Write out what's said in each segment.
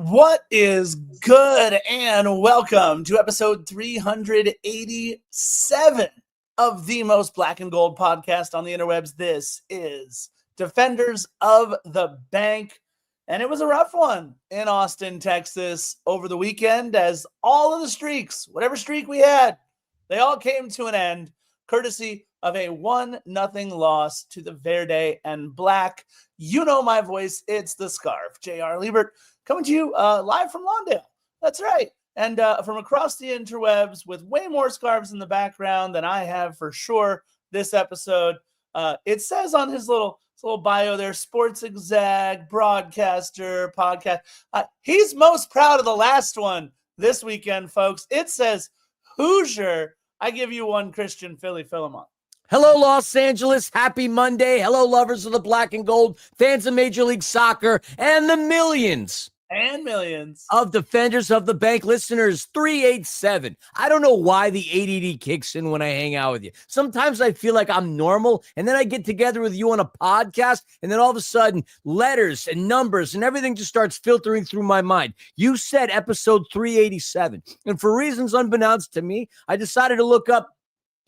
What is good, and welcome to episode 387 of the most black and gold podcast on the interwebs. This is Defenders of the Bank, and it was a rough one in Austin, Texas over the weekend as all of the streaks, whatever streak we had, they all came to an end courtesy of a 1-0 loss to the Verde and Black. You know my voice, it's the Scarf, J.R. Liebert, coming to you live from Lawndale. That's right. And from across the interwebs with way more scarves in the background than I have for sure this episode. It says on his little bio there, sports exec, broadcaster, podcast. He's most proud of the last one this weekend, folks. It says Hoosier. I give you one, Christian Philemon. Hello, Los Angeles. Happy Monday. Hello, lovers of the black and gold, fans of Major League Soccer, and the millions of Defenders of the Bank listeners. 387. I don't know why the ADD kicks in when I hang out with you. Sometimes I feel like I'm normal, and then I get together with you on a podcast, and then all of a sudden, letters and numbers and everything just starts filtering through my mind. You said episode 387, and for reasons unbeknownst to me, I decided to look up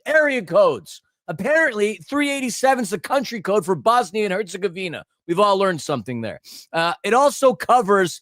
area codes. Apparently, 387 is the country code for Bosnia and Herzegovina. We've all learned something there. It also covers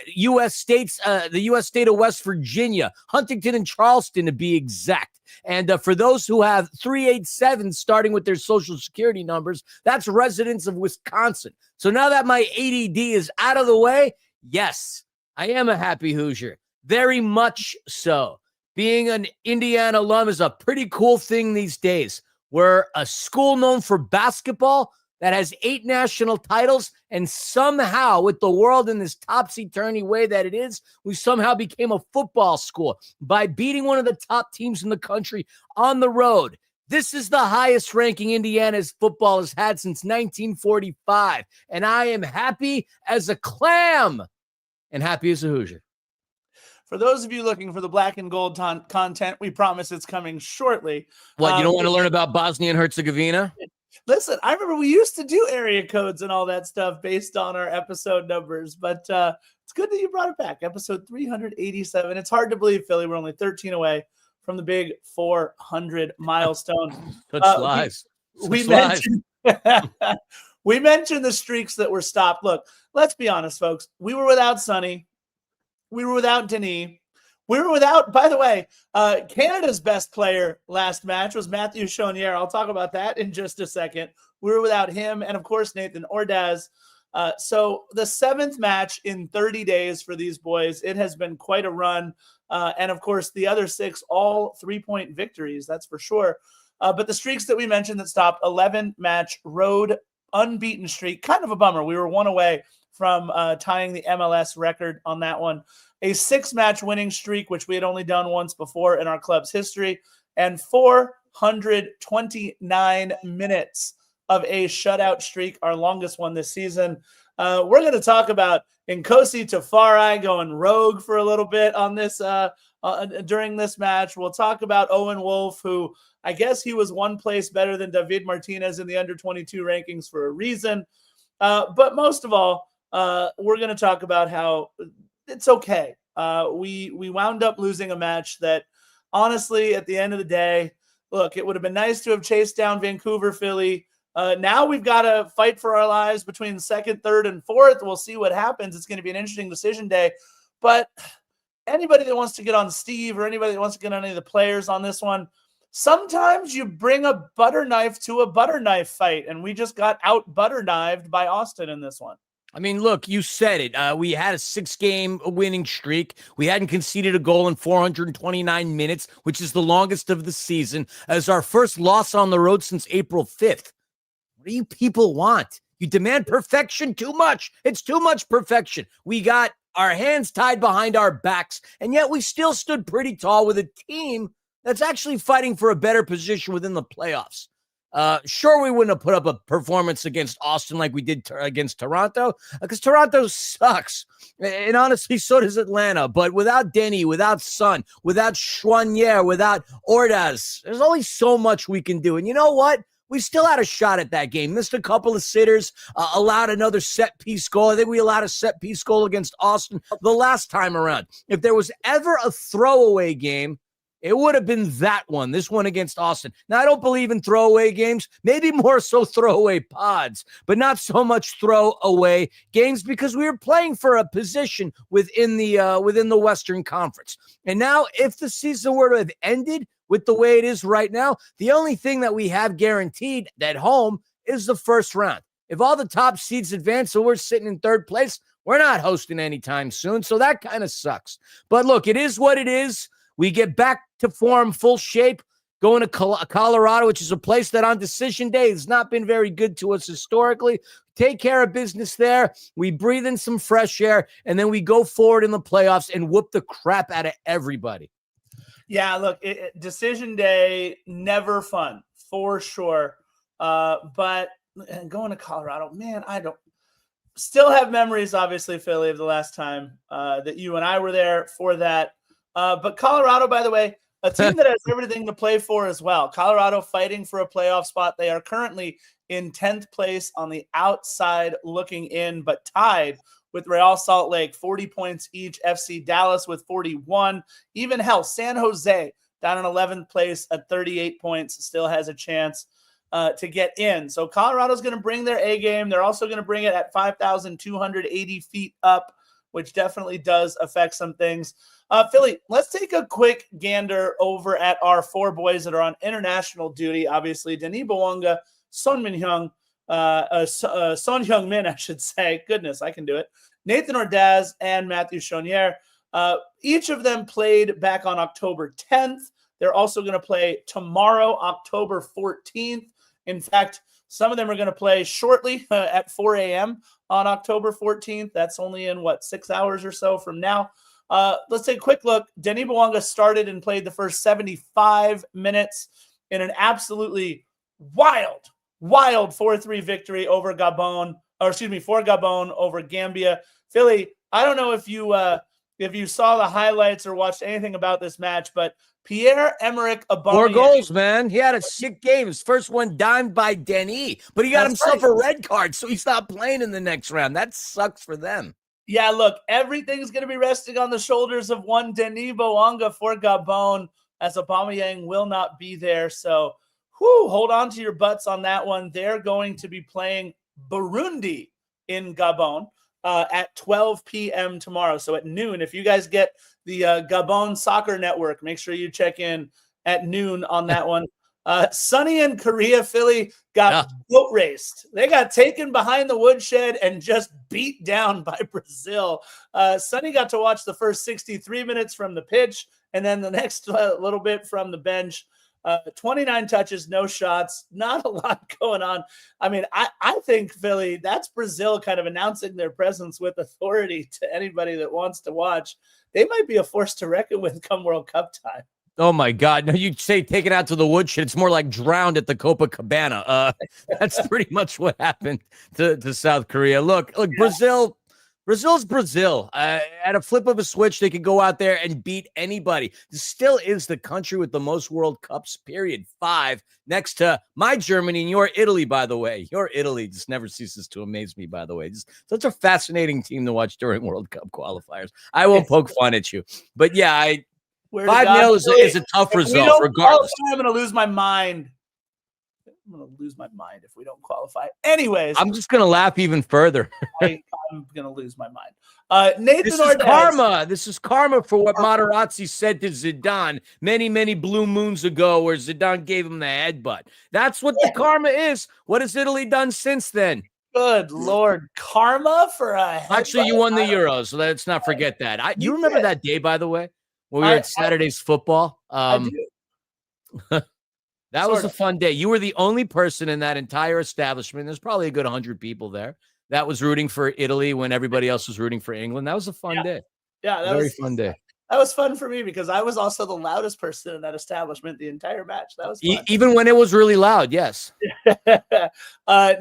U.S. states, the U.S. state of West Virginia, Huntington and Charleston to be exact. And for those who have 387 starting with their social security numbers, that's residents of Wisconsin. So now that my ADD is out of the way, yes, I am a happy Hoosier. Very much so. Being an Indiana alum is a pretty cool thing these days. We're a school known for basketball that has 8 national titles, and somehow, with the world in this topsy-turvy way that it is, we somehow became a football school by beating one of the top teams in the country on the road. This is the highest ranking Indiana's football has had since 1945, and I am happy as a clam and happy as a Hoosier. For those of you looking for the black and gold content, we promise it's coming shortly. What, you don't want to learn about Bosnia and Herzegovina? Listen, I remember we used to do area codes and all that stuff based on our episode numbers, but it's good that you brought it back. Episode 387. It's hard to believe, Philly, we're only 13 away from the big 400 milestone. We mentioned we mentioned the streaks that were stopped. Look, let's be honest, folks. We were without Sonny. We were without Denis. We were without, by the way, Canada's best player last match was Matthew Chonier. I'll talk about that in just a second. We were without him and, of course, Nathan Ordaz. So the 7th match in 30 days for these boys. It has been quite a run. And, of course, the other 6, all 3-point victories, that's for sure. But the streaks that we mentioned that stopped, 11-match road unbeaten streak, kind of a bummer. We were 1 away from tying the MLS record on that one. A 6-match winning streak, which we had only done once before in our club's history, and 429 minutes of a shutout streak, our longest one this season. We're going to talk about Nkosi Tafari going rogue for a little bit on this during this match. We'll talk about Owen Wolf, who I guess he was 1 place better than David Martinez in the under-22 rankings for a reason. But most of all, we're going to talk about how it's okay. We wound up losing a match that, honestly, at the end of the day, look, it would have been nice to have chased down Vancouver, Philly. Now we've got to fight for our lives between 2nd, 3rd, and 4th. We'll see what happens. It's going to be an interesting decision day. But anybody that wants to get on Steve or anybody that wants to get on any of the players on this one, sometimes you bring a butter knife to a butter knife fight, and we just got out butter knifed by Austin in this one. I mean, look, you said it. We had a 6-game winning streak. We hadn't conceded a goal in 429 minutes, which is the longest of the season, as our first loss on the road since April 5th. What do you people want? You demand perfection too much. It's too much perfection. We got our hands tied behind our backs, and yet we still stood pretty tall with a team that's actually fighting for a better position within the playoffs. Sure, we wouldn't have put up a performance against Austin like we did against Toronto, because Toronto sucks. And honestly, so does Atlanta. But without Denny, without Son, without Chouanier, without Ordaz, there's only so much we can do. And you know what? we still had a shot at that game. Missed a couple of sitters, allowed another set-piece goal. I think we allowed a set-piece goal against Austin the last time around. If there was ever a throwaway game, it would have been that one, this one against Austin. Now, I don't believe in throwaway games, maybe more so throwaway pods, but not so much throwaway games because we were playing for a position within the Western Conference. And now, if the season were to have ended with the way it is right now, the only thing that we have guaranteed at home is the first round. If all the top seeds advance, so we're sitting in third place, we're not hosting anytime soon, so that kind of sucks. But look, it is what it is. We get back to form, full shape, going to Colorado, which is a place that on decision day has not been very good to us historically. Take care of business there. We breathe in some fresh air, and then we go forward in the playoffs and whoop the crap out of everybody. Yeah, look, decision day, never fun, for sure. But going to Colorado, man, I don't still have memories, obviously, Philly, of the last time that you and I were there for that. But Colorado, by the way, a team that has everything to play for as well. Colorado fighting for a playoff spot. They are currently in 10th place on the outside looking in, but tied with Real Salt Lake, 40 points each. FC Dallas with 41. Even hell, San Jose down in 11th place at 38 points still has a chance to get in. So Colorado's going to bring their A game. They're also going to bring it at 5,280 feet up, which definitely does affect some things. Philly, let's take a quick gander over at our four boys that are on international duty. Obviously, Denis Bouanga, Son Heung-min, I should say. Goodness, I can do it. Nathan Ordaz and Matthew Chonier. Each of them played back on October 10th. They're also going to play tomorrow, October 14th. In fact, some of them are going to play shortly at 4 a.m. on October 14th. That's only in, 6 hours or so from now. Let's take a quick look. Denis Bouanga started and played the first 75 minutes in an absolutely wild 4-3 victory over Gabon, for Gabon over Gambia. Philly, I don't know if you saw the highlights or watched anything about this match, but Pierre-Emerick Aubameyang. 4 goals, man. He had a sick game. His first one dimed by Denis, but he got himself a red card, so he stopped playing in the next round. That sucks for them. Yeah, look, everything's going to be resting on the shoulders of one Denis Bouanga for Gabon, as Aubameyang will not be there. So, hold on to your butts on that one. They're going to be playing Burundi in Gabon at 12 p.m. tomorrow. So at noon, if you guys get the Gabon Soccer Network, make sure you check in at noon on that one. Sonny and Korea, Philly got boat raced. They got taken behind the woodshed and just beat down by Brazil. Sonny got to watch the first 63 minutes from the pitch and then the next little bit from the bench. 29 touches, no shots, not a lot going on. I mean, I think, Philly, that's Brazil kind of announcing their presence with authority to anybody that wants to watch. They might be a force to reckon with come World Cup time. Oh, my God. No, you say take it out to the woodshed. It's more like drowned at the Copacabana. That's pretty much what happened to South Korea. Look, yeah. Brazil's Brazil. At a flip of a switch, they could go out there and beat anybody. This still is the country with the most World Cups, period. 5, next to my Germany and your Italy, by the way. Your Italy just never ceases to amaze me, by the way. Just such a fascinating team to watch during World Cup qualifiers. I won't poke fun at you. But, yeah, 5-0 is a tough result, regardless. I'm going to lose my mind. I'm going to lose my mind if we don't qualify. Anyways. I'm just going to laugh even further. I'm going to lose my mind. Nathan this is karma. This is karma for what Materazzi said to Zidane many, many blue moons ago where Zidane gave him the headbutt. That's what the karma is. What has Italy done since then? Good Lord. Karma for a headbutt? Actually, you won the Euros, so let's not forget that. You remember that day, by the way, when we were at Saturday's football? I do. That was a fun day. You were the only person in that entire establishment. There's probably a good 100 people there that was rooting for Italy when everybody else was rooting for England. That was a fun day. Yeah, that was a very fun day. That was fun for me because I was also the loudest person in that establishment the entire match. That was fun. Even when it was really loud, yes.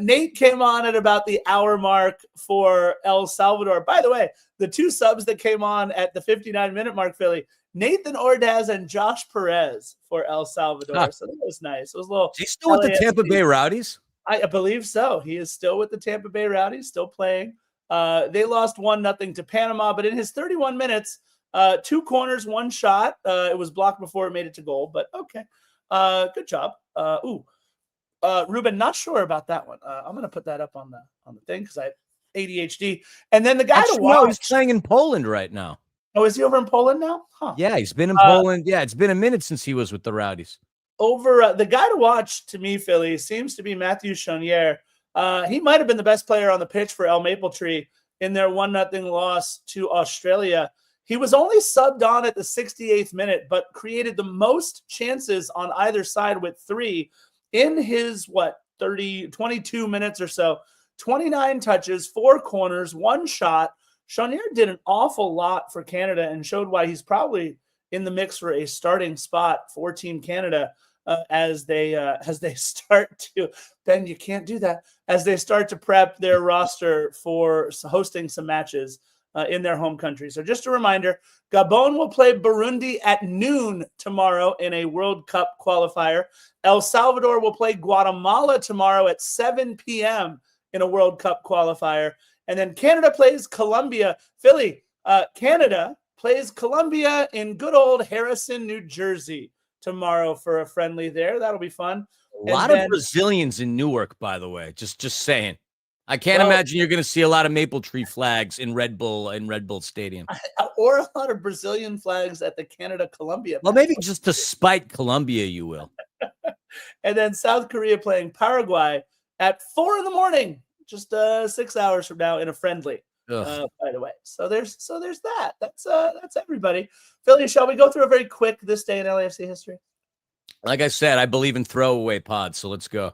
Nate came on at about the hour mark for El Salvador. By the way, the 2 subs that came on at the 59-minute mark, Philly, Nathan Ordaz and Josh Perez for El Salvador. So that was nice. It was a little. Is he still with the Tampa Bay Rowdies? I believe so. He is still with the Tampa Bay Rowdies, still playing. They lost 1-0 to Panama, but in his 31 minutes, 2 corners, 1 shot. It was blocked before it made it to goal, but okay. Good job. Ruben, not sure about that one. I'm going to put that up on the thing because I have ADHD. And then the guy to watch. No, he's playing in Poland right now. Oh, is he over in Poland now? Huh. Yeah, he's been in Poland. Yeah, it's been a minute since he was with the Rowdies. Over the guy to watch to me, Philly, seems to be Matthew Chonier. He might have been the best player on the pitch for El Mapletree in their 1-0 loss to Australia. He was only subbed on at the 68th minute, but created the most chances on either side with 3 in his, 22 minutes or so. 29 touches, 4 corners, 1 shot. Chonier did an awful lot for Canada and showed why he's probably in the mix for a starting spot for Team Canada as they start to, Ben, you can't do that, as they start to prep their roster for hosting some matches in their home country. So just a reminder, Gabon will play Burundi at noon tomorrow in a World Cup qualifier. El Salvador will play Guatemala tomorrow at 7 p.m. in a World Cup qualifier. And then Canada plays Colombia. Philly, Canada plays Colombia in good old Harrison, New Jersey tomorrow for a friendly there. That'll be fun. A lot of Brazilians in Newark, by the way. Just saying. I can't imagine you're going to see a lot of Mapletree flags in Red Bull Stadium. Or a lot of Brazilian flags at the Canada-Colombia match. Well, maybe just to spite Colombia, you will. And then South Korea playing Paraguay at 4 a.m, just 6 hours from now in a friendly, by the way. So there's that. That's everybody. Philly, shall we go through a very quick this day in LAFC history? Like I said, I believe in throwaway pods, so let's go.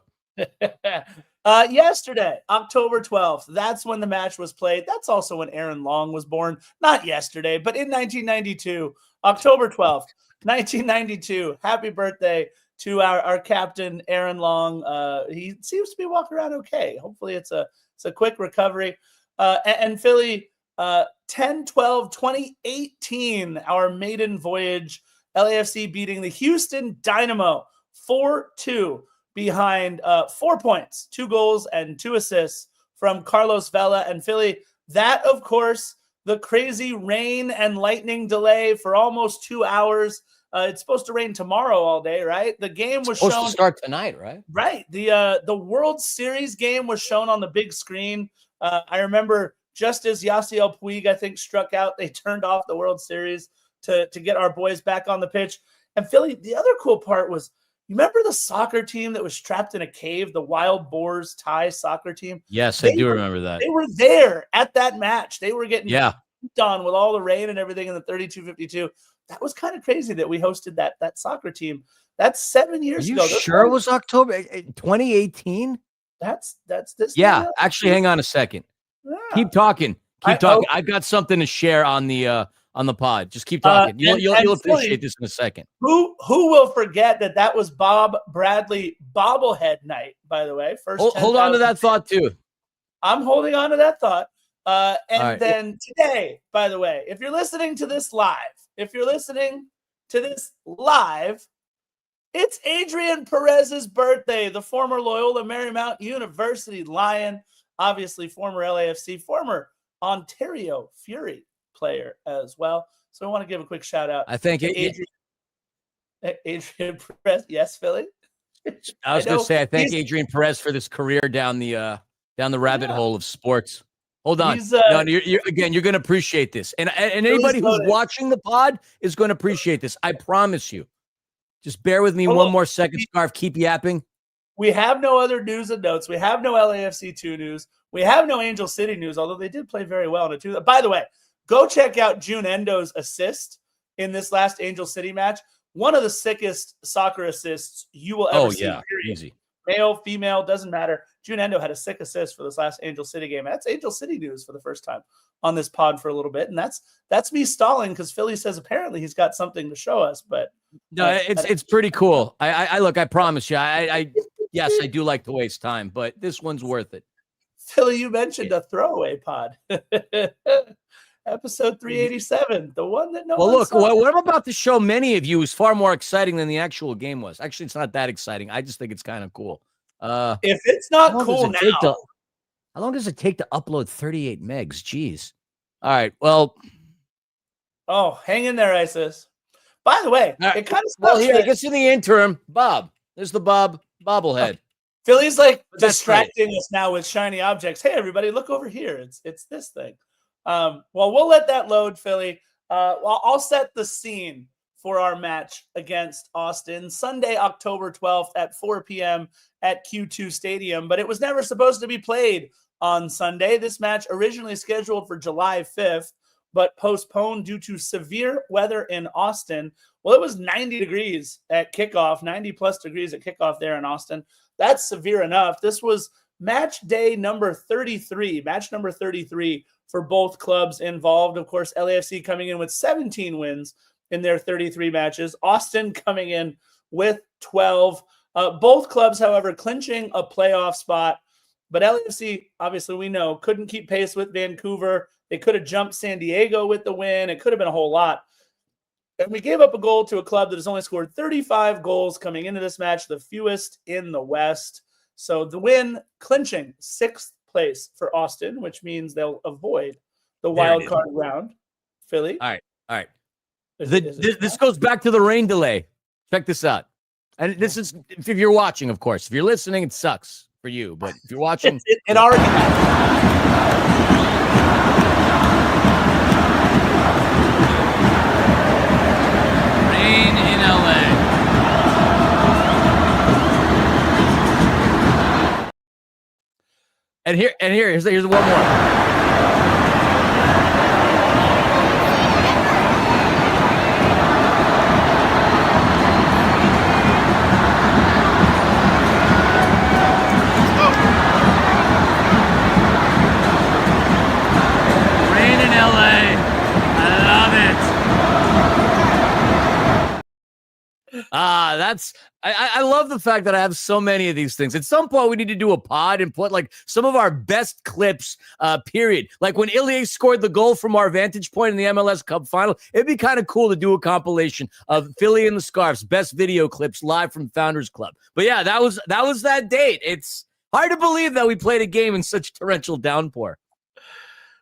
Yesterday, October 12th, that's when the match was played. That's also when Aaron Long was born. Not yesterday, but in 1992, October 12th, 1992. Happy birthday to our captain, Aaron Long. He seems to be walking around okay. Hopefully it's a quick recovery. And Philly, 10-12-2018, our maiden voyage, LAFC beating the Houston Dynamo 4-2 behind 4 points, 2 goals and 2 assists from Carlos Vela. And Philly, that, of course, the crazy rain and lightning delay for almost 2 hours. It's supposed to rain tomorrow all day, right? The game was supposed shown to start tonight, right? Right. The World Series game was shown on the big screen. I remember just as Yasiel Puig, I think, struck out, they turned off the World Series to get our boys back on the pitch. And Philly, the other cool part was, you remember the soccer team that was trapped in a cave, the Wild Boars Thai soccer team? Yes, I do remember that. They were there at that match. They were getting on with all the rain and everything in the 32-52. That was kind of crazy that we hosted that soccer team. That's 7 years ago. Are you sure it was October 2018? That's this. Yeah, actually, hang on a second. Yeah. Keep talking. Keep talking. I've got something to share on the pod. Just keep talking. You'll appreciate this in a second. Who will forget that was Bob Bradley bobblehead night, by the way. First, hold on to that thought too. I'm holding on to that thought. Then today, by the way, if you're listening to this live, it's Adrian Perez's birthday, the former Loyola Marymount University Lion, obviously former LAFC, former Ontario Fury player as well. So I want to give a quick shout out. I think Adrian Perez. Yes, Philly. I was going to say I thank Adrian Perez for this career down the rabbit hole of sports. Hold on. No, you're going to appreciate this. And anybody who's watching the pod is going to appreciate this. I promise you. Just bear with me one more second, Scarf. Keep yapping. We have no other news and notes. We have no LAFC 2 news. We have no Angel City news, although they did play very well in a 2. By the way, go check out June Endo's assist in this last Angel City match. One of the sickest soccer assists you will ever see. Yeah, easy. Male, female, doesn't matter. June Endo had a sick assist for this last Angel City game. That's Angel City news for the first time on this pod for a little bit. And that's me stalling because Philly says apparently he's got something to show us. But no, it's pretty cool. I look, I promise you, yes, I do like to waste time, but this one's worth it. Philly, you mentioned a throwaway pod. Episode 387, the one that no well, one look, saw. what I'm about to show many of you is far more exciting than the actual game was. Actually, it's not that exciting. I just think it's kind of cool. If it's not cool now. How long does it take to upload 38 megs? Jeez. All right, well. Oh, hang in there, ISIS. By the way, it kind of sucks. Well, here, I guess in the interim, Bob. There's the Bob bobblehead. Philly's like distracting us now with shiny objects. Hey, everybody, look over here. It's this thing. Well, we'll let that load, Philly. Well, I'll set the scene for our match against Austin Sunday, October 12th at 4 p.m. at Q2 Stadium, but it was never supposed to be played on Sunday. This match originally scheduled for July 5th, but postponed due to severe weather in Austin. Well, it was 90 degrees at kickoff, 90 plus degrees at kickoff there in Austin. That's severe enough. This was match number 33 for both clubs involved. Of course, LAFC coming in with 17 wins in their 33 matches. Austin coming in with 12. Both clubs, however, clinching a playoff spot. But LAFC, obviously, we know, couldn't keep pace with Vancouver. They could have jumped San Diego with the win. It could have been a whole lot. And we gave up a goal to a club that has only scored 35 goals coming into this match, the fewest in the West. So the win, clinching 6th place for Austin, which means they'll avoid the wild card round. Philly. All right. This goes back to the rain delay. Check this out. And this is, if you're watching, of course. If you're listening, it sucks for you. But if you're watching. it already happened. Rain in LA. And here's one more. I love the fact that I have so many of these things. At some point, we need to do a pod and put like some of our best clips, period. Like when Ilie scored the goal from our vantage point in the MLS Cup final, it'd be kind of cool to do a compilation of Philly and the Scarfs, best video clips live from Founders Club. But yeah, that was that date. It's hard to believe that we played a game in such torrential downpour.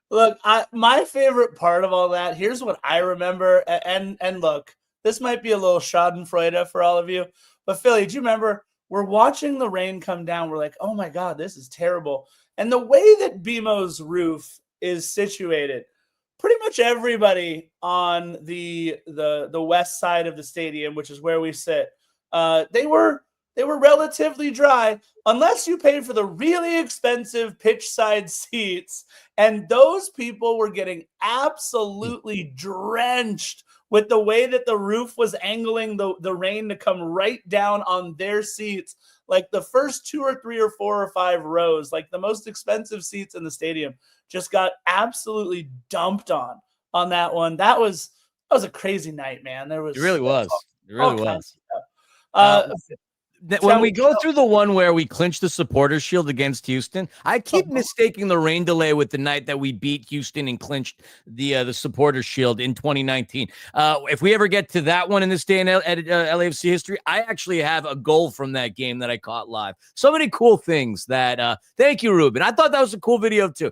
Look, my favorite part of all that, here's what I remember. And look, this might be a little schadenfreude for all of you. But Philly, do you remember we're watching the rain come down? We're like, oh my God, this is terrible. And the way that BMO's roof is situated, pretty much everybody on the west side of the stadium, which is where we sit, they were relatively dry, unless you paid for the really expensive pitch side seats. And those people were getting absolutely drenched with the way that the roof was angling the rain to come right down on their seats. Like the first 2 or 3 or 4 or 5 rows, like the most expensive seats in the stadium, just got absolutely dumped on that one. That was a crazy night, man. It really was. When we go through the one where we clinched the supporter shield against Houston, I keep mistaking the rain delay with the night that we beat Houston and clinched the supporter shield in 2019. If we ever get to that one in this day in LAFC history, I actually have a goal from that game that I caught live. So many cool things that, thank you, Ruben. I thought that was a cool video too.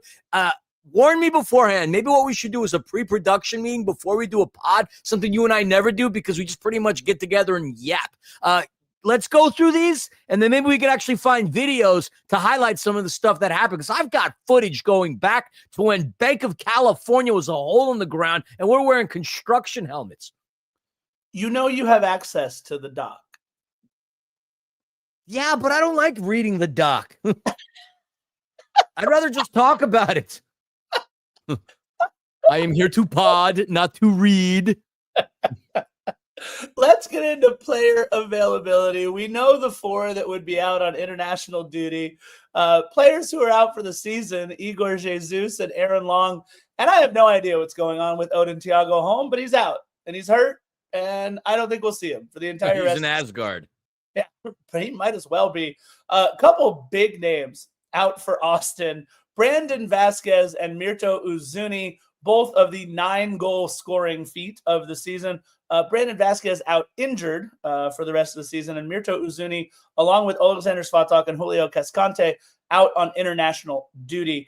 Warn me beforehand. Maybe what we should do is a pre-production meeting before we do a pod, something you and I never do because we just pretty much get together and yap. Let's go through these, and then maybe we can actually find videos to highlight some of the stuff that happened, because I've got footage going back to when Bank of California was a hole in the ground, and we're wearing construction helmets. You know you have access to the doc. Yeah, but I don't like reading the doc. I'd rather just talk about it. I am here to pod, not to read. Let's get into player availability. We know the 4 that would be out on international duty. Players who are out for the season, Igor Jesus and Aaron Long. And I have no idea what's going on with Odin Thiago Holm, but he's out and he's hurt. And I don't think we'll see him for the entire rest. He's in Asgard. Yeah, but he might as well be. A couple big names out for Austin. Brandon Vasquez and Mirto Uzuni, both of the 9-goal scoring feat of the season. Brandon Vasquez out injured for the rest of the season, and Mirto Uzuni, along with Alexander Svatok and Julio Cascante, out on international duty.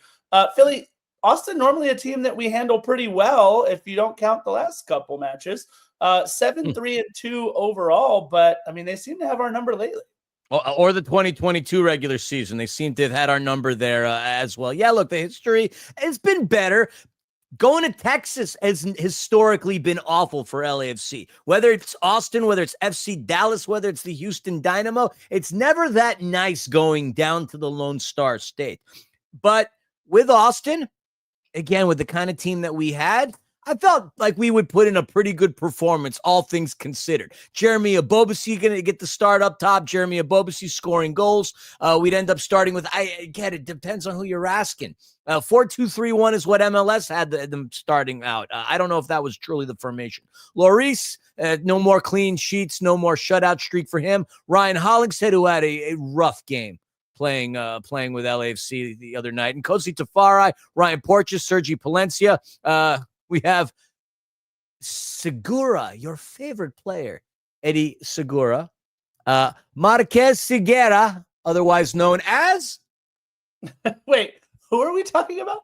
Philly, Austin, normally a team that we handle pretty well if you don't count the last couple matches. 7-3-2 overall, but I mean, they seem to have our number lately. Or the 2022 regular season. They seem to have had our number there as well. Yeah, look, the history has been better. Going to Texas has historically been awful for LAFC. Whether it's Austin, whether it's FC Dallas, whether it's the Houston Dynamo, it's never that nice going down to the Lone Star State. But with Austin, again, with the kind of team that we had, I felt like we would put in a pretty good performance, all things considered. Jeremy Abobasi going to get the start up top. Jeremy Abobasi scoring goals. We'd end up starting with, I get it, depends on who you're asking. 4-2-3-1 is what MLS had them starting out. I don't know if that was truly the formation. Lloris, no more clean sheets, no more shutout streak for him. Ryan Hollingshead, who had a rough game playing with LAFC the other night. And Kosi Tafari, Ryan Porches, Sergi Palencia. We have Segura, your favorite player, Eddie Segura. Marquez Seguera, otherwise known as... Wait, who are we talking about?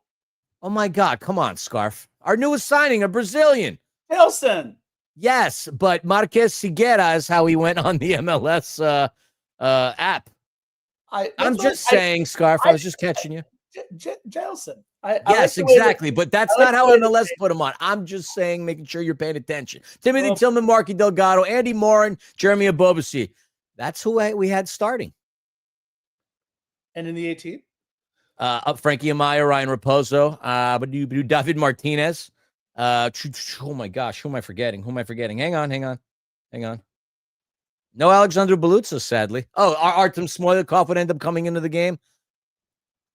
Oh, my God. Come on, Scarf. Our newest signing, a Brazilian. Nelson. Yes, but Marquez Seguera is how he went on the MLS app. I'm just saying, Scarf. I was just catching you. Jelson. Yes, exactly. But that's not how MLS put him on. I'm just saying, making sure you're paying attention. Timothy Tillman, Marky Delgado, Andy Morin, Jeremy Abobasi. That's who we had starting. And in the 18? Up Frankie Amaya, Ryan Raposo, but you do David Martinez. Oh my gosh, who am I forgetting? Hang on. No Alexander Belutza, sadly. Oh, Artem Smolyakov would end up coming into the game.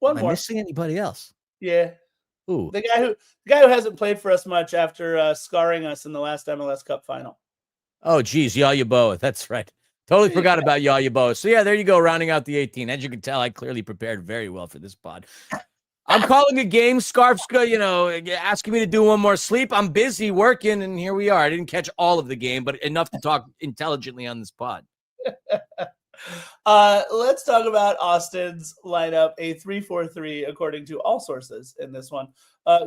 Am I missing anybody else? Yeah. Who? The guy who hasn't played for us much after scarring us in the last MLS Cup final. Oh, geez, Yaya Boa. That's right. Totally forgot about Yaya Boa. So, yeah, there you go, rounding out the 18. As you can tell, I clearly prepared very well for this pod. I'm calling a game. Scarf's, asking me to do one more sleep. I'm busy working, and here we are. I didn't catch all of the game, but enough to talk intelligently on this pod. Let's talk about Austin's lineup, a 3-4-3, according to all sources in this one.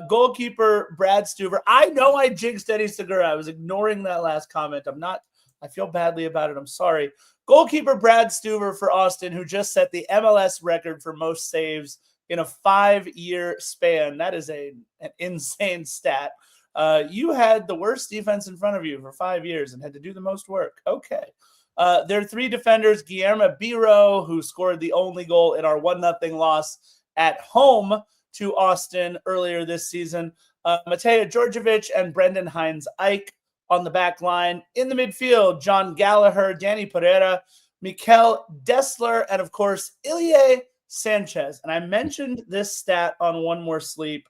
Goalkeeper, Brad Stuver. I know I jinxed Eddie Segura. I was ignoring that last comment. I feel badly about it. I'm sorry. Goalkeeper, Brad Stuver for Austin, who just set the MLS record for most saves in a 5-year span. That is an insane stat. You had the worst defense in front of you for 5 years and had to do the most work. Okay. There are 3 defenders, Guillermo Biro, who scored the only goal in our 1-0 loss at home to Austin earlier this season. Mateo Djordjevic and Brendan Hines-Ike on the back line. In the midfield, John Gallagher, Danny Pereira, Mikel Dessler, and, of course, Ilie Sanchez. And I mentioned this stat on One More Sleep.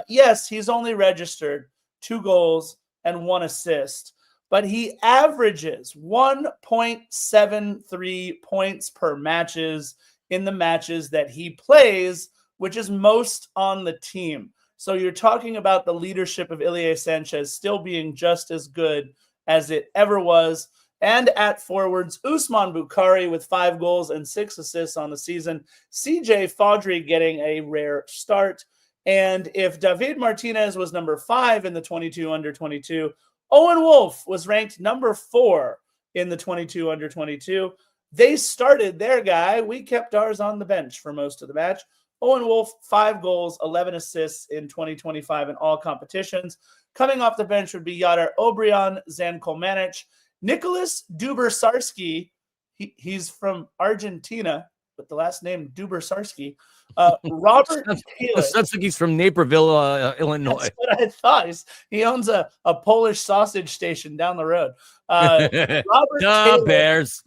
Yes, he's only registered 2 goals and 1 assist. But he averages 1.73 points per matches in the matches that he plays, which is most on the team. So you're talking about the leadership of Ilie Sanchez still being just as good as it ever was. And at forwards, Usman Bukhari with 5 goals and 6 assists on the season. CJ Fodry getting a rare start. And if David Martinez was number 5 in the 22 under 22, Owen Wolf was ranked number 4 in the 22 under 22. They started their guy. We kept ours on the bench for most of the match. Owen Wolf, 5 goals, 11 assists in 2025 in all competitions. Coming off the bench would be Yadar Obrian, Zan Kolmanic, Nicholas Dubersarski. He's from Argentina, with the last name Dubersarski. Robert Taylor. Sounds like he's from Naperville, Illinois. That's what I thought. He owns a Polish sausage station down the road. Robert Taylor. Bears.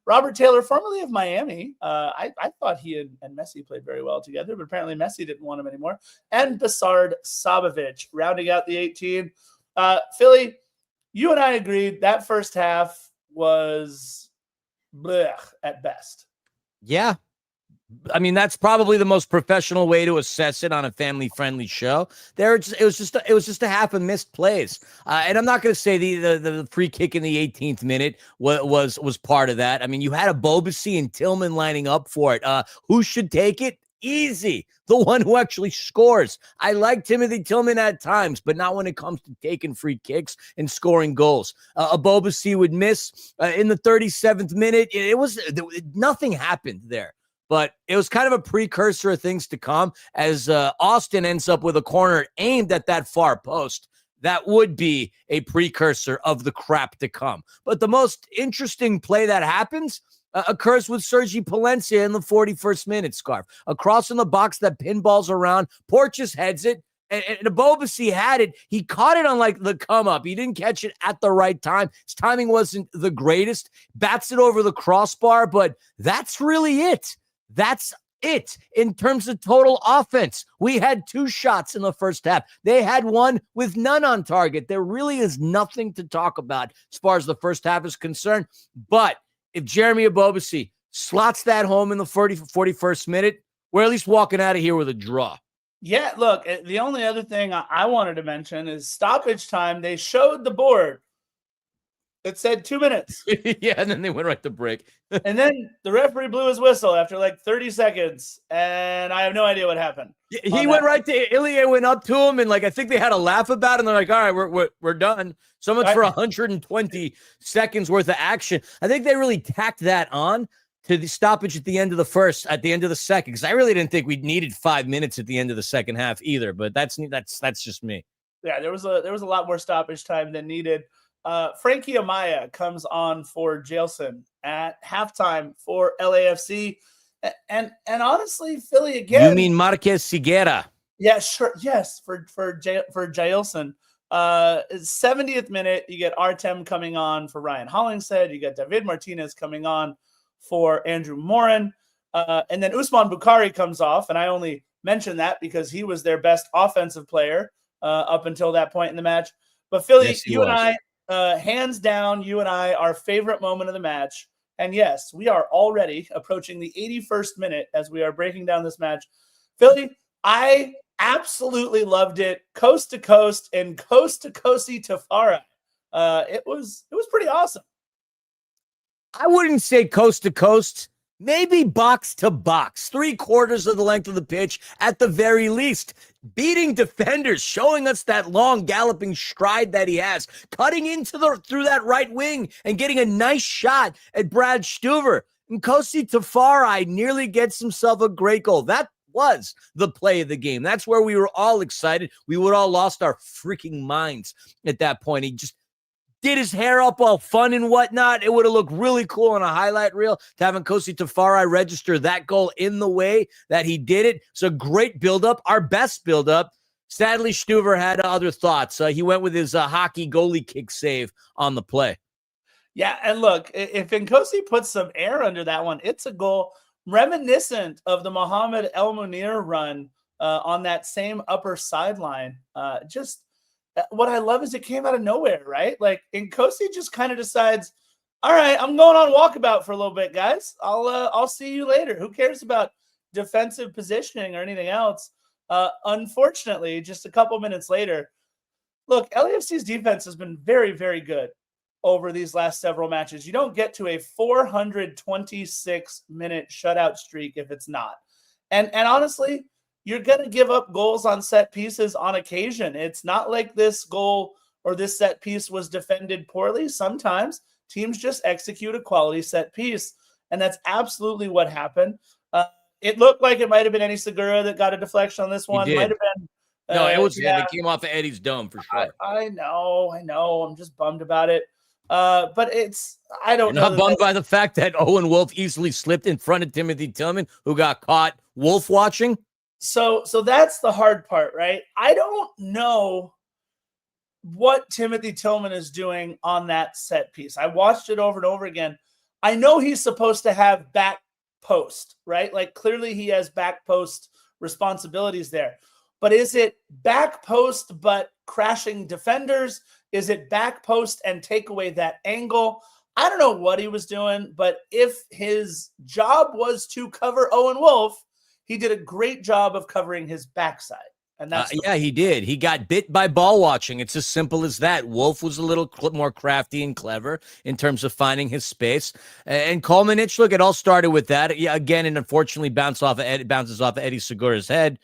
Robert Taylor, formerly of Miami. I thought he and Messi played very well together, but apparently Messi didn't want him anymore. And Basard Sabovic, rounding out the 18. Philly, you and I agreed that first half was blech at best. Yeah. I mean, that's probably the most professional way to assess it on a family-friendly show. It was just a half a missed plays, and I'm not going to say the free kick in the 18th minute was part of that. I mean, you had a Bobasi and Tillman lining up for it. Who should take it? Easy, the one who actually scores. I like Timothy Tillman at times, but not when it comes to taking free kicks and scoring goals. A Bobasi would miss in the 37th minute. Nothing happened there. But it was kind of a precursor of things to come as Austin ends up with a corner aimed at that far post. That would be a precursor of the crap to come. But the most interesting play that happens occurs with Sergi Palencia in the 41st minute, Scarf. Across in the box that pinballs around, Porteous heads it, and Bobasi had it. He caught it on like the come up. He didn't catch it at the right time. His timing wasn't the greatest. Bats it over the crossbar, but that's really it. That's it in terms of total offense. We had 2 shots in the first half. They had 1 with none on target. There really is nothing to talk about as far as the first half is concerned. But if Jeremy Ebobisse slots that home in the 41st minute, we're at least walking out of here with a draw. Yeah, look, the only other thing I wanted to mention is stoppage time. They showed the board. It said 2 minutes. Yeah, and then they went right to break. And then the referee blew his whistle after like 30 seconds, and I have no idea what happened. He went right to Ilya, went up to him, and like I think they had a laugh about it, and they're like, all right, we're done. So much for 120 seconds worth of action. I think they really tacked that on to the stoppage at the end of the first, at the end of the second, because I really didn't think we needed 5 minutes at the end of the second half either, but that's just me. Yeah, there was a lot more stoppage time than needed. Frankie Amaya comes on for Jailson at halftime for LAFC, and honestly, Philly again. You mean Marquez Siguera? Yeah, sure. Yes, for Jailson. 70th minute, you get Artem coming on for Ryan Hollingshead. You got David Martinez coming on for Andrew Morin, and then Usman Bukhari comes off, and I only mention that because he was their best offensive player up until that point in the match. But Philly, yes, you and I. Hands down, you and I, our favorite moment of the match. And yes, we are already approaching the 81st minute as we are breaking down this match. Philly, I absolutely loved it. Coast to coast and coast to coasty Tafara. It was pretty awesome. I wouldn't say coast to coast. Maybe box to box, 3/4 of the length of the pitch at the very least. Beating defenders, showing us that long galloping stride that he has, cutting into through that right wing and getting a nice shot at Brad Stuver. And Kosi Tafari nearly gets himself a great goal. That was the play of the game. That's where we were all excited. We would all lost our freaking minds at that point. He just did his hair up all fun and whatnot. It would have looked really cool on a highlight reel to having Kosi Tafari register that goal in the way that he did it. It's a great buildup, our best buildup. Sadly, Stuver had other thoughts. He went with his hockey goalie kick save on the play. Yeah, and look, if Nkosi puts some air under that one, it's a goal reminiscent of the Mohamed El Munir run on that same upper sideline. What I love is it came out of nowhere, right? Like Nkosi just kind of decides, all right, I'm going on walkabout for a little bit, guys. I'll see you later. Who cares about defensive positioning or anything else? Unfortunately, just a couple minutes later, look, LAFC's defense has been very, very good over these last several matches. You don't get to a 426-minute shutout streak if it's not. And honestly, you're going to give up goals on set pieces on occasion. It's not like this goal or this set piece was defended poorly. Sometimes teams just execute a quality set piece, and that's absolutely what happened. It looked like it might have been Eddie Segura that got a deflection on this one. Might have been. No, it was. Yeah, it came off of Eddie's dome for sure. I know. I'm just bummed about it. But I don't know. Not bummed by the fact that Owen Wolf easily slipped in front of Timothy Tillman, who got caught wolf watching. So that's the hard part, right? I don't know what Timothy Tillman is doing on that set piece. I watched it over and over again. I know he's supposed to have back post, right? Like clearly he has back post responsibilities there. But is it back post but crashing defenders? Is it back post and take away that angle? I don't know what he was doing, but if his job was to cover Owen Wolf, he did a great job of covering his backside. And that's yeah, he did. He got bit by ball watching. It's as simple as that. Wolf was a little more crafty and clever in terms of finding his space. And Kalmanich, look, it all started with that. Yeah, again, and unfortunately bounces off of Eddie Segura's head.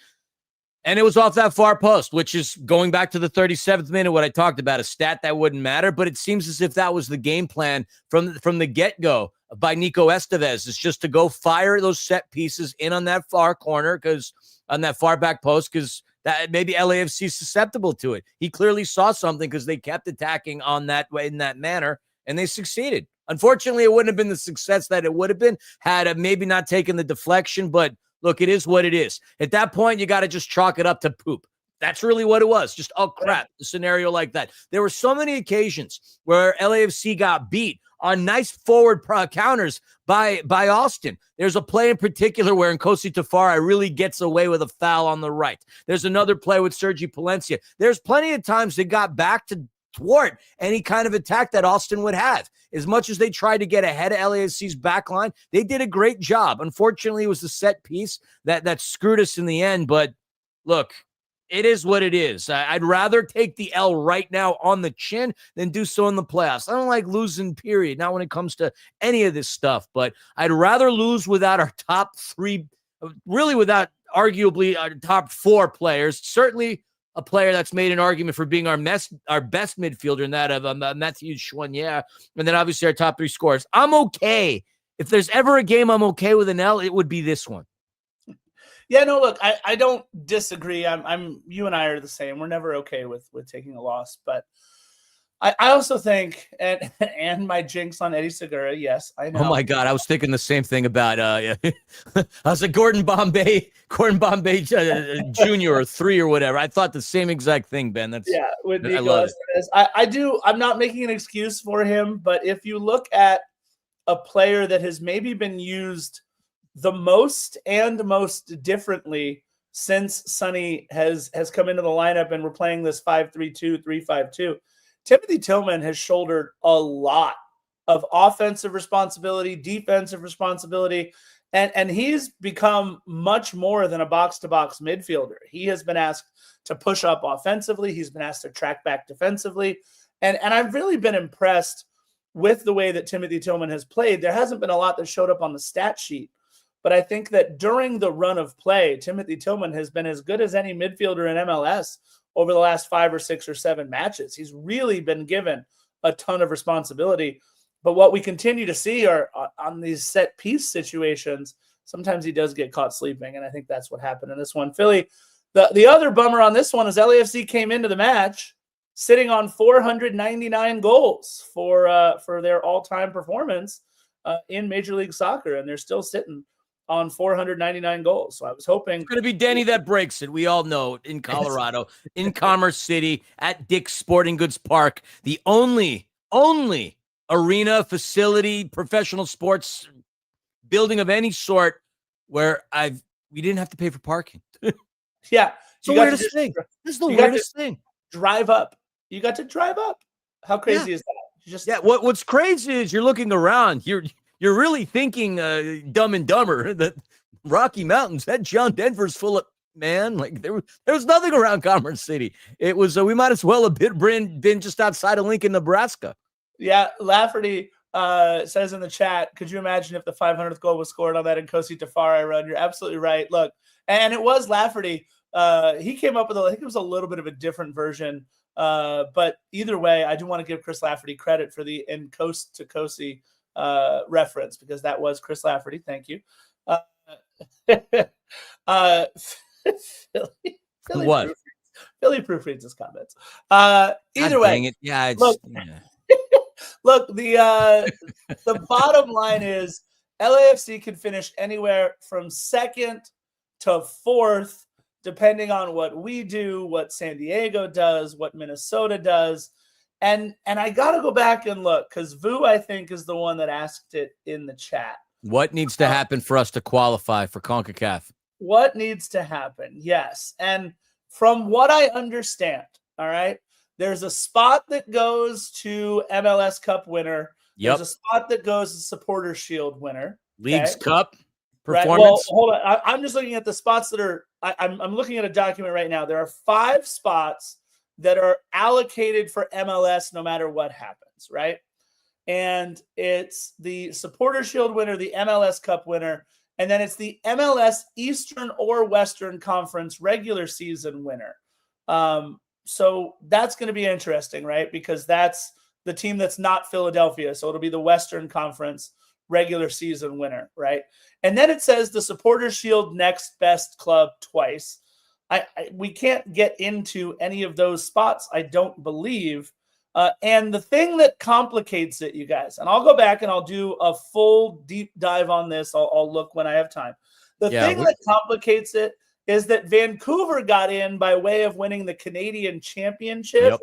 And it was off that far post, which is going back to the 37th minute, what I talked about, a stat that wouldn't matter. But it seems as if that was the game plan from the get-go by Nico Estevez, is just to go fire those set pieces in on that far corner, because on that far back post, because that maybe LAFC is susceptible to it. He clearly saw something because they kept attacking on that way in that manner, and they succeeded. Unfortunately, it wouldn't have been the success that it would have been had maybe not taken the deflection, but look, it is what it is. At that point, you got to just chalk it up to poop. That's really what it was. Just, oh, crap, a scenario like that. There were so many occasions where LAFC got beat on nice forward counters by Austin. There's a play in particular where Nkosi Tafari really gets away with a foul on the right. There's another play with Sergi Palencia. There's plenty of times they got back to thwart any kind of attack that Austin would have. As much as they tried to get ahead of LAFC's back line, they did a great job. Unfortunately, it was the set piece that screwed us in the end. But look, it is what it is. I'd rather take the L right now on the chin than do so in the playoffs. I don't like losing, period, not when it comes to any of this stuff. But I'd rather lose without our top three, really without arguably our top four players, certainly a player that's made an argument for being our best midfielder in that of Mathieu Chouanière, and then obviously our top three scorers. I'm okay. If there's ever a game I'm okay with an L, it would be this one. Yeah, no, look, I don't disagree. You and I are the same. We're never okay with taking a loss, but I also think, and my jinx on Eddie Segura, yes, I know. Oh my God, I was thinking the same thing about I was like Gordon Bombay Jr. or 3 or whatever. I thought the same exact thing, Ben. With Nico Estevez. I'm not making an excuse for him, but if you look at a player that has maybe been used the most and most differently since Sonny has come into the lineup and we're playing this 5-3-2, 3-5-2, Timothy Tillman has shouldered a lot of offensive responsibility, defensive responsibility, and he's become much more than a box-to-box midfielder. He has been asked to push up offensively. He's been asked to track back defensively. And I've really been impressed with the way that Timothy Tillman has played. There hasn't been a lot that showed up on the stat sheet, but I think that during the run of play, Timothy Tillman has been as good as any midfielder in MLS over the last 5 or 6 or 7 matches. He's really been given a ton of responsibility. But what we continue to see are on these set piece situations, sometimes he does get caught sleeping, and I think that's what happened in this one. Philly, the other bummer on this one is LAFC came into the match sitting on 499 goals for their all-time performance in Major League Soccer, and they're still sitting on 499 goals. So I was hoping it's going to be Denny that breaks it. We all know in Colorado, in Commerce City, at Dick's Sporting Goods Park, the only arena, facility, professional sports building of any sort where we didn't have to pay for parking. Yeah. It's the weirdest thing. This is the weirdest thing. Drive up. You got to drive up. How crazy is that? What's crazy is you're looking around. You're really thinking Dumb and Dumber, that Rocky Mountains, that John Denver's full of, man, like there was nothing around Commerce City. It was, we might as well have been just outside of Lincoln, Nebraska. Yeah, Lafferty says in the chat, could you imagine if the 500th goal was scored on that Nkosi Tafari run? You're absolutely right. Look, and it was Lafferty. He came up with, I think it was a little bit of a different version. But either way, I do want to give Chris Lafferty credit for the Nkosi reference, because that was Chris Lafferty. Thank you. Philly proofreads his comments. Either way, yeah. Look, the bottom line is LAFC can finish anywhere from 2nd to 4th, depending on what we do, what San Diego does, what Minnesota does. And I got to go back and look, because Vu, I think, is the one that asked it in the chat. What needs to happen for us to qualify for CONCACAF? What needs to happen? Yes. And from what I understand, all right, there's a spot that goes to MLS Cup winner Yep. There's a spot that goes to Supporter Shield winner. Leagues Okay? Cup Right. performance. Well, hold on. I'm just looking at the spots that are. I'm looking at a document right now. There are 5 spots that are allocated for MLS, no matter what happens. Right. And it's the Supporter Shield winner, the MLS Cup winner, and then it's the MLS Eastern or Western Conference regular season winner. So that's going to be interesting, right? Because that's the team that's not Philadelphia. So it'll be the Western Conference regular season winner, right? And then it says the Supporter Shield next best club twice. We can't get into any of those spots, I don't believe. And the thing that complicates it, you guys, and I'll go back and I'll do a full deep dive on this. I'll look when I have time. The thing that complicates it is that Vancouver got in by way of winning the Canadian Championship,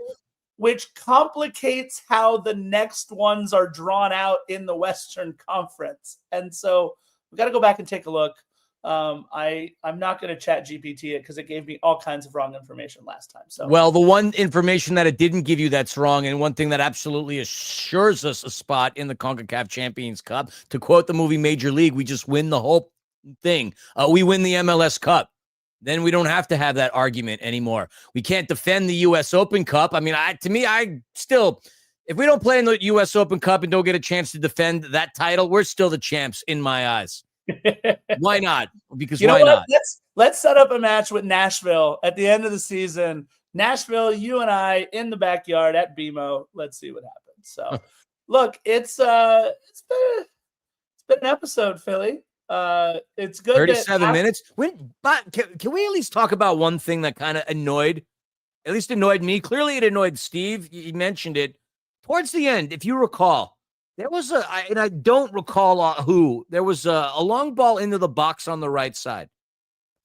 which complicates how the next ones are drawn out in the Western Conference. And so we've got to go back and take a look. I'm not going to chat GPT it because it gave me all kinds of wrong information last time. So, well, the one information that it didn't give you that's wrong, and one thing that absolutely assures us a spot in the CONCACAF Champions Cup, to quote the movie Major League, we just win the whole thing. We win the MLS Cup. Then we don't have to have that argument anymore. We can't defend the U.S. Open Cup. I mean, I still, if we don't play in the U.S. Open Cup and don't get a chance to defend that title, we're still the champs in my eyes. Why not? Because you know why what? not? Let's set up a match with Nashville at the end of the season. Nashville, you and I in the backyard at BMO. Let's see what happens. So, look, it's been an episode, Philly. It's good. 37 minutes. Can we at least talk about one thing that kind of annoyed me? Clearly, it annoyed Steve. You mentioned it towards the end. If you recall, there was and I don't recall who. There was a long ball into the box on the right side.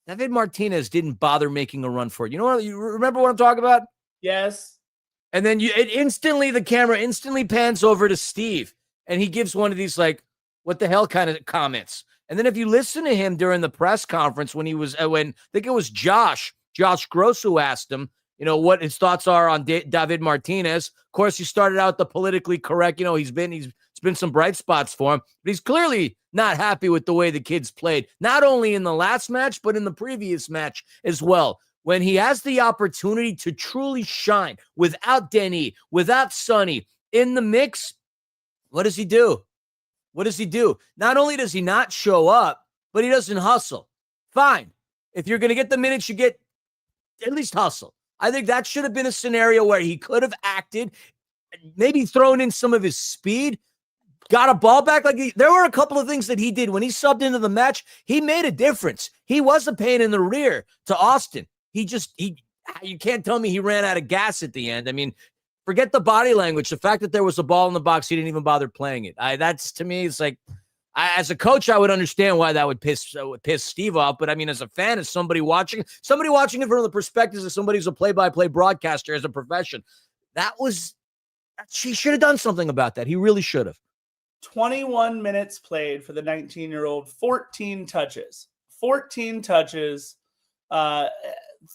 David Martinez didn't bother making a run for it. You remember what I'm talking about? Yes. And then the camera instantly pans over to Steve, and he gives one of these like, "What the hell?" kind of comments. And then if you listen to him during the press conference when I think it was Josh Gross who asked him, what his thoughts are on David Martinez. Of course, he started out the politically correct. He's been some bright spots for him, but he's clearly not happy with the way the kids played, not only in the last match, but in the previous match as well. When he has the opportunity to truly shine without Denny, without Sonny in the mix, what does he do? What does he do? Not only does he not show up, but he doesn't hustle. Fine. If you're going to get the minutes, you get at least hustle. I think that should have been a scenario where he could have acted, maybe thrown in some of his speed, got a ball back. There were a couple of things that he did when he subbed into the match. He made a difference. He was a pain in the rear to Austin. You can't tell me he ran out of gas at the end. I mean, forget the body language. The fact that there was a ball in the box, he didn't even bother playing it. That's to me, it's like, as a coach, I would understand why that would piss Steve off. But I mean, as a fan, as somebody watching it from the perspective of somebody who's a play-by-play broadcaster as a profession, he should have done something about that. He really should have. 21 minutes played for the 19-year-old, 14 touches. 14 touches.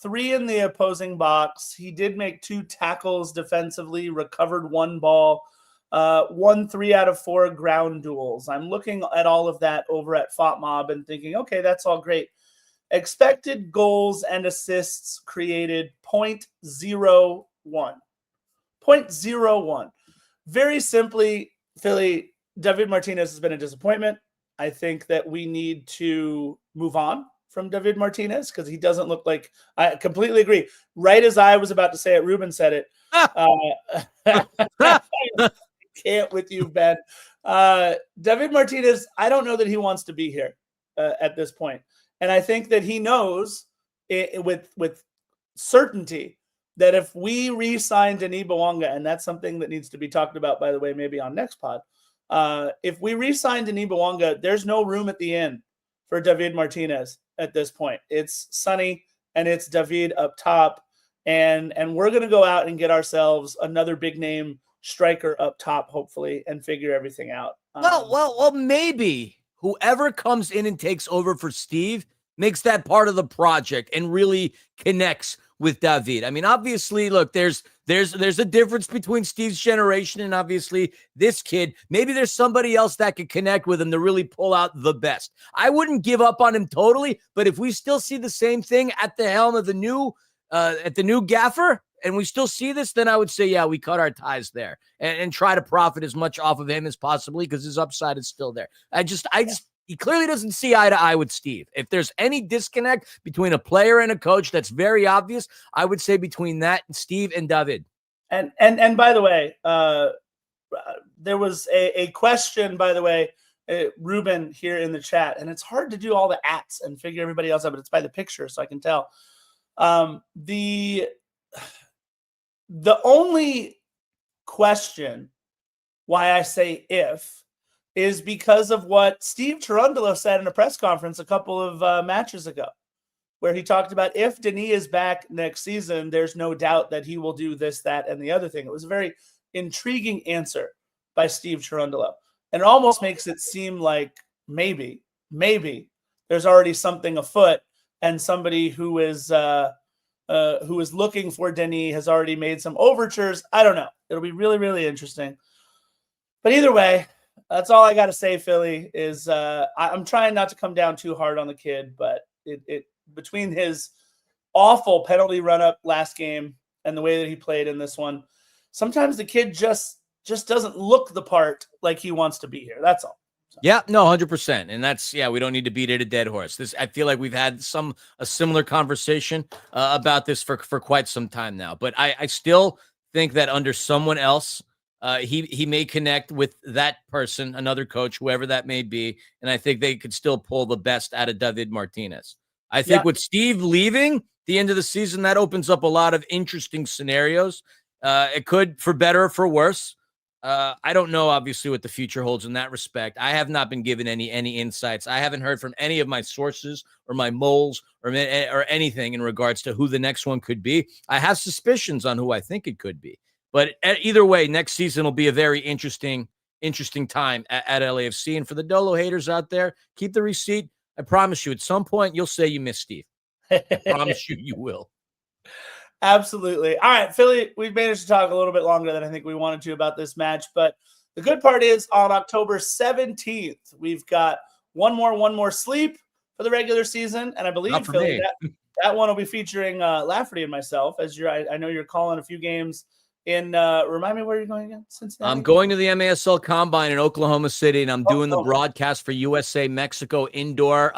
3 in the opposing box. He did make 2 tackles defensively, recovered 1 ball, won 3 out of 4 ground duels. I'm looking at all of that over at FOTMob and thinking, okay, that's all great. Expected goals and assists created 0.01. 0.01. Very simply, Philly, David Martinez has been a disappointment. I think that we need to move on from David Martinez because he doesn't look like. I completely agree. Right as I was about to say it, Ruben said it. Can't with you, Ben. David Martinez, I don't know that he wants to be here at this point. And I think that he knows with certainty that if we re-sign Denis Bouanga, and that's something that needs to be talked about, by the way, maybe on next pod. If we re-sign Denis Bouanga, there's no room at the end for David Martinez at this point. It's Sonny and it's David up top. And we're going to go out and get ourselves another big name striker up top, hopefully, and figure everything out. Well, maybe whoever comes in and takes over for Steve makes that part of the project and really connects with David. I mean, obviously, look, there's a difference between Steve's generation and obviously this kid. Maybe there's somebody else that could connect with him to really pull out the best. I wouldn't give up on him totally, but if we still see the same thing at the helm of the new gaffer, and we still see this, then I would say, yeah, we cut our ties there and try to profit as much off of him as possibly because his upside is still there. He clearly doesn't see eye to eye with Steve. If there's any disconnect between a player and a coach that's very obvious, I would say between that and Steve and David. And by the way, there was a question, by the way, Ruben here in the chat, and it's hard to do all the ats and figure everybody else out, but it's by the picture, so I can tell. The only question why I say if is because of what Steve Cherundolo said in a press conference a couple of matches ago, where he talked about if Denis is back next season, there's no doubt that he will do this, that, and the other thing. It was a very intriguing answer by Steve Cherundolo. And it almost makes it seem like maybe there's already something afoot, and somebody who is looking for Denis has already made some overtures. I don't know. It'll be really, really interesting. But either way, that's all I got to say, Philly, is I'm trying not to come down too hard on the kid, but it between his awful penalty run-up last game and the way that he played in this one, sometimes the kid just doesn't look the part like he wants to be here. That's all. Yeah, no, 100%. And that's, we don't need to beat it a dead horse. I feel like we've had a similar conversation about this for quite some time now. But I still think that under someone else, he may connect with that person, another coach, whoever that may be. And I think they could still pull the best out of David Martinez. I think with Steve leaving the end of the season, that opens up a lot of interesting scenarios. It could, for better or for worse. I don't know, obviously, what the future holds in that respect. I have not been given any insights. I haven't heard from any of my sources or my moles or anything in regards to who the next one could be. I have suspicions on who I think it could be. But either way, next season will be a very interesting time at LAFC. And for the Dolo haters out there, keep the receipt. I promise you, at some point, you'll say you miss Steve. I promise you will. Absolutely. All right, Philly, we've managed to talk a little bit longer than I think we wanted to about this match. But the good part is on October 17th, we've got one more sleep for the regular season. And I believe, Philly, that one will be featuring Lafferty and myself. I know you're calling a few games in, remind me where you're going again? Cincinnati? I'm going to the MASL Combine in Oklahoma City, and I'm doing the broadcast for USA Mexico indoor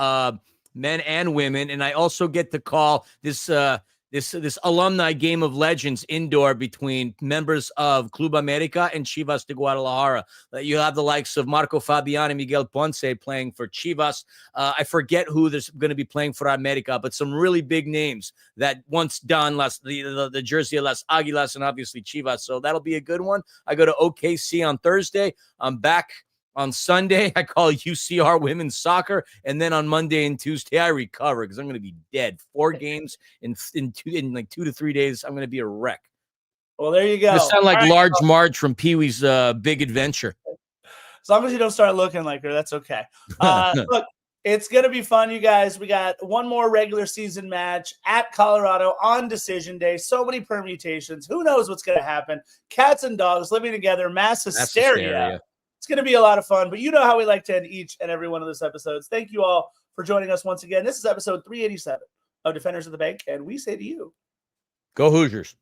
men and women. And I also get to call this alumni game of legends indoor between members of Club America and Chivas de Guadalajara. You have the likes of Marco Fabian and Miguel Ponce playing for Chivas. I forget who there's going to be playing for America, but some really big names that once donned the jersey of Las Águilas and obviously Chivas. So that'll be a good one. I go to OKC on Thursday. I'm back on Sunday. I call UCR women's soccer. And then on Monday and Tuesday, I recover because I'm going to be dead. 4 games in like 2 to 3 days. I'm going to be a wreck. Well, there you go. You sound like Large Marge from Pee-wee's Big Adventure. As long as you don't start looking like her, that's okay. Look, it's going to be fun, you guys. We got one more regular season match at Colorado on decision day. So many permutations. Who knows what's going to happen? Cats and dogs living together. Mass hysteria. It's going to be a lot of fun, but you know how we like to end each and every one of those episodes. Thank you all for joining us once again. This is episode 387 of Defenders of the Bank, and we say to you, go Hoosiers.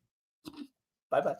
Bye-bye.